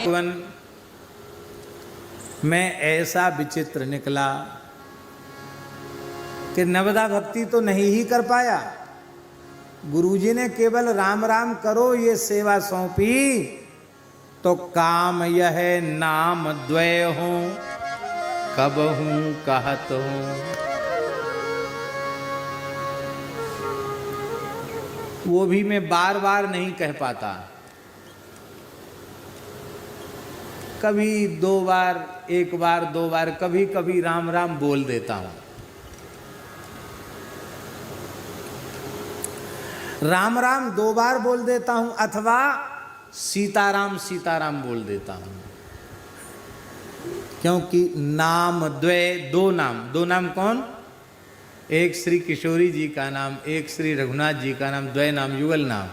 जीवन में ऐसा विचित्र निकला कि नवदा भक्ति तो नहीं ही कर पाया। गुरुजी ने केवल राम राम करो ये सेवा सौंपी तो काम यह नाम द्वय हूं कब हूं कहत हूं। वो भी मैं बार बार नहीं कह पाता, कभी 2 बार, 1 बार 2 बार, कभी कभी राम राम बोल देता हूं। राम राम 2 बार बोल देता हूं अथवा सीताराम सीताराम बोल देता हूं, क्योंकि नाम द्वय, 2 नाम। 2 नाम कौन? एक श्री किशोरी जी का नाम, एक श्री रघुनाथ जी का नाम, द्वय नाम युगल नाम।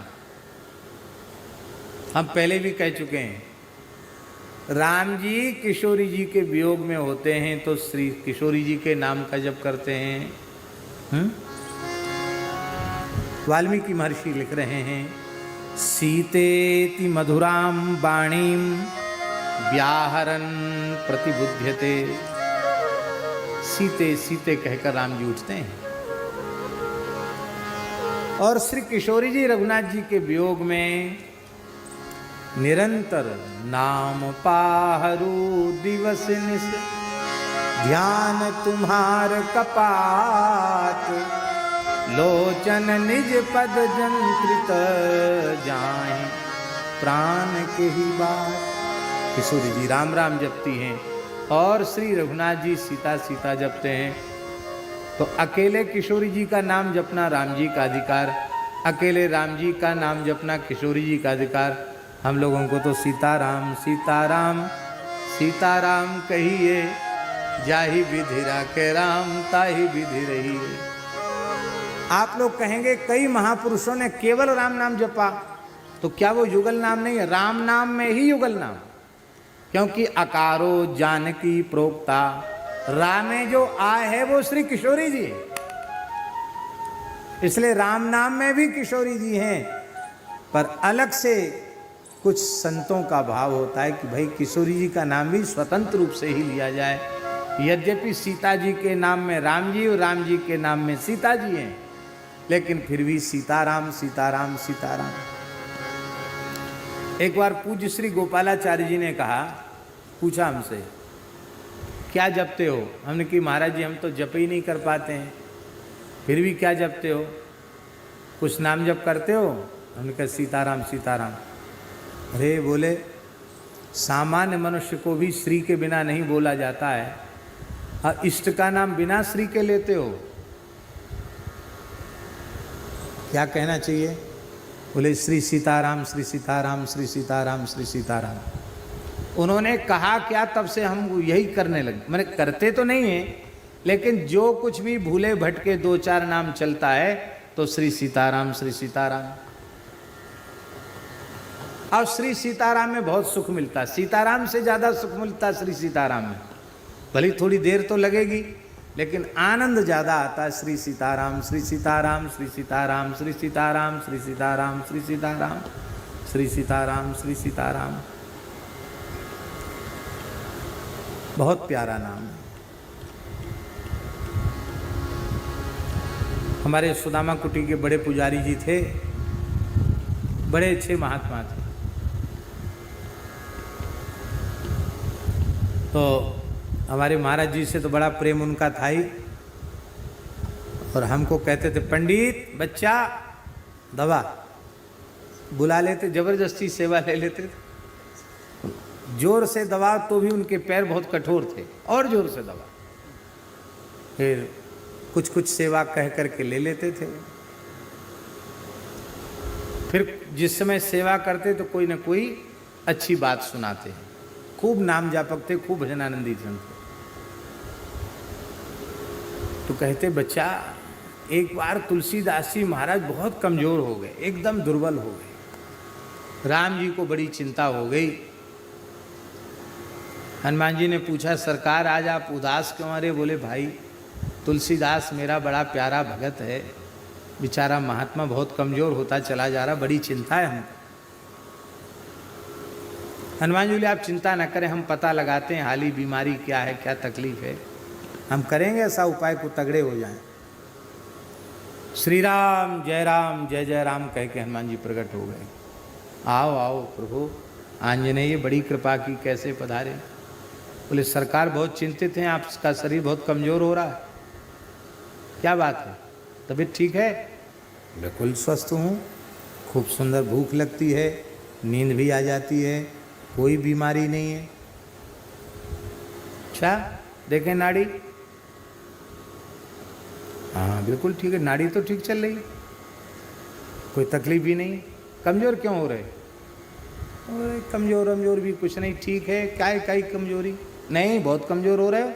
हम पहले भी कह चुके हैं, राम जी किशोरी जी के वियोग में होते हैं तो श्री किशोरी जी के नाम का जप करते हैं। वाल्मीकि महर्षि लिख रहे हैं, सीतेति मधुराम वाणीम व्याहरन प्रतिबुध्यते। सीते सीते कहकर राम जी उठते हैं। और श्री किशोरी जी रघुनाथ जी के वियोग में निरंतर नाम पाहरू दिवस निस, ध्यान तुम्हार कपात, लोचन निज पद जंत्रित जाए प्राण के ही बात। किशोरी जी राम राम जपती हैं और श्री रघुनाथ जी सीता सीता जपते हैं। तो अकेले किशोरी जी का नाम जपना राम जी का अधिकार, अकेले राम जी का नाम जपना किशोरी जी का अधिकार। हम लोगों को तो सीताराम सीताराम सीताराम कहिए, जाहि विधि राखे राम ताहि विधि रहिए। आप लोग कहेंगे कई महापुरुषों ने केवल राम नाम जपा, तो क्या वो युगल नाम नहीं है? राम नाम में ही युगल नाम, क्योंकि अकारो जानकी प्रोक्ता, राम में जो आ है वो श्री किशोरी जी है, इसलिए राम नाम में भी किशोरी जी हैं। पर अलग से कुछ संतों का भाव होता है कि भाई किशोरी जी का नाम भी स्वतंत्र रूप से ही लिया जाए। यद्यपि सीता जी के नाम में राम जी और राम जी के नाम में सीता जी हैं, लेकिन फिर भी सीताराम सीताराम सीताराम। एक बार पूज्य श्री गोपालाचार्य जी ने कहा, पूछा हमसे क्या जपते हो? हमने कहा महाराज जी हम तो जप ही नहीं कर पाते हैं, फिर भी क्या जपते हो? कुछ नाम जप करते हो? हमने कहा सीताराम सीताराम। अरे बोले सामान्य मनुष्य को भी श्री के बिना नहीं बोला जाता है, और इष्ट का नाम बिना श्री के लेते हो, क्या कहना चाहिए? बोले श्री सीताराम श्री सीताराम श्री सीताराम श्री सीताराम। उन्होंने कहा क्या, तब से हम यही करने लगे। मैंने करते तो नहीं है, लेकिन जो कुछ भी भूले भटके 2-4 नाम चलता है तो श्री सीताराम श्री सीताराम। और श्री सीताराम में बहुत सुख मिलता, सीताराम से ज़्यादा सुख मिलता श्री सीताराम में। भले थोड़ी देर तो लगेगी, लेकिन आनंद ज़्यादा आता है। श्री सीताराम श्री सीताराम श्री सीताराम श्री सीताराम श्री सीताराम श्री सीताराम श्री सीताराम श्री सीताराम। बहुत प्यारा नाम है। हमारे सुदामा कुटी के बड़े पुजारी जी थे, बड़े अच्छे महात्मा थे। तो हमारे महाराज जी से तो बड़ा प्रेम उनका था ही, और हमको कहते थे पंडित बच्चा दवा, बुला लेते, जबरदस्ती सेवा ले लेते थे। जोर से दवा तो भी उनके पैर बहुत कठोर थे, और जोर से दवा, फिर कुछ कुछ सेवा कह करके ले लेते थे। फिर जिस समय सेवा करते तो कोई ना कोई अच्छी बात सुनाते हैं। खूब नाम जापक थे, खूब भजनानंदी थे। तो कहते बच्चा, एक बार तुलसीदास जी महाराज बहुत कमजोर हो गए, एकदम दुर्बल हो गए। राम जी को बड़ी चिंता हो गई। हनुमान जी ने पूछा सरकार आज आप उदास क्यों आ रहे? बोले भाई तुलसीदास मेरा बड़ा प्यारा भगत है, बेचारा महात्मा बहुत कमजोर होता चला जा रहा, बड़ी चिंता है हमको। हनुमान जी बोले आप चिंता न करें, हम पता लगाते हैं हाली बीमारी क्या है, क्या तकलीफ है, हम करेंगे ऐसा उपाय को तगड़े हो जाएं। श्री राम जय जय राम कह के हनुमान जी प्रकट हो गए। आओ आओ प्रभु आंजनेय, बड़ी कृपा की, कैसे पधारे। बोले सरकार बहुत चिंतित हैं, आपका शरीर बहुत कमजोर हो रहा है, क्या बात है, तबीयत ठीक है? बिल्कुल स्वस्थ हूँ, खूब सुंदर भूख लगती है, नींद भी आ जाती है, कोई बीमारी नहीं है। अच्छा देखें नाड़ी, हाँ बिल्कुल ठीक है, नाड़ी तो ठीक चल रही, कोई तकलीफ भी नहीं। कमज़ोर क्यों हो रहे? अरे कमज़ोर भी कुछ नहीं, ठीक है, क्या है क्या कमजोरी? नहीं बहुत कमज़ोर हो रहे हो।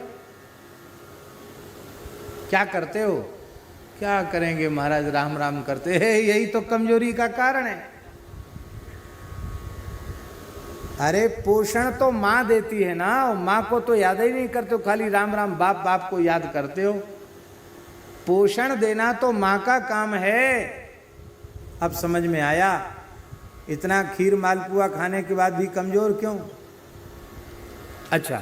क्या करते हो? क्या करेंगे महाराज, राम राम करते हैं, यही तो कमजोरी का कारण है। अरे पोषण तो माँ देती है ना, माँ को तो याद ही नहीं करते हो, खाली राम राम बाप बाप को याद करते हो। पोषण देना तो माँ का काम है। अब समझ में आया, इतना खीर मालपुआ खाने के बाद भी कमजोर क्यों? अच्छा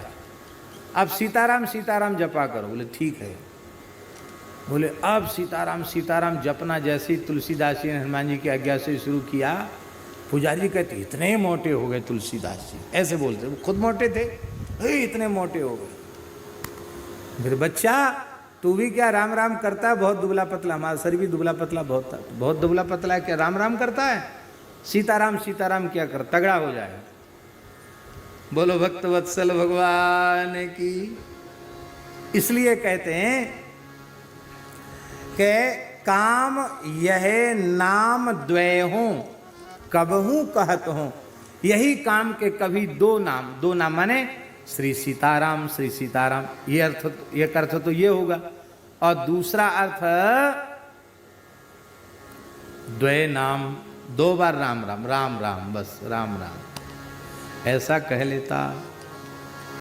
अब सीताराम सीताराम जपा करो। बोले ठीक है। बोले अब सीताराम सीताराम जपना जैसे ही तुलसीदास जी ने हनुमान जी की आज्ञा से शुरू किया, पुजारी कहते इतने मोटे हो गए तुलसीदास जी, ऐसे बोलते, वो खुद मोटे थे, इतने मोटे हो गए। फिर बच्चा तू भी क्या राम राम करता है? बहुत दुबला पतला, हमारा शरीर भी दुबला पतला बहुत दुबला पतला है, क्या राम राम करता है? सीताराम सीताराम क्या कर, तगड़ा हो जाए। बोलो भक्त वत्सल भगवान की। इसलिए कहते हैं कि काम यह नाम द्वय हो कबहू कहत हो, यही काम के कभी दो नाम माने श्री सीताराम श्री सीताराम, ये अर्थ तो ये होगा। और दूसरा अर्थ द्वय नाम, दो बार राम राम राम राम, बस राम राम ऐसा कह लेता।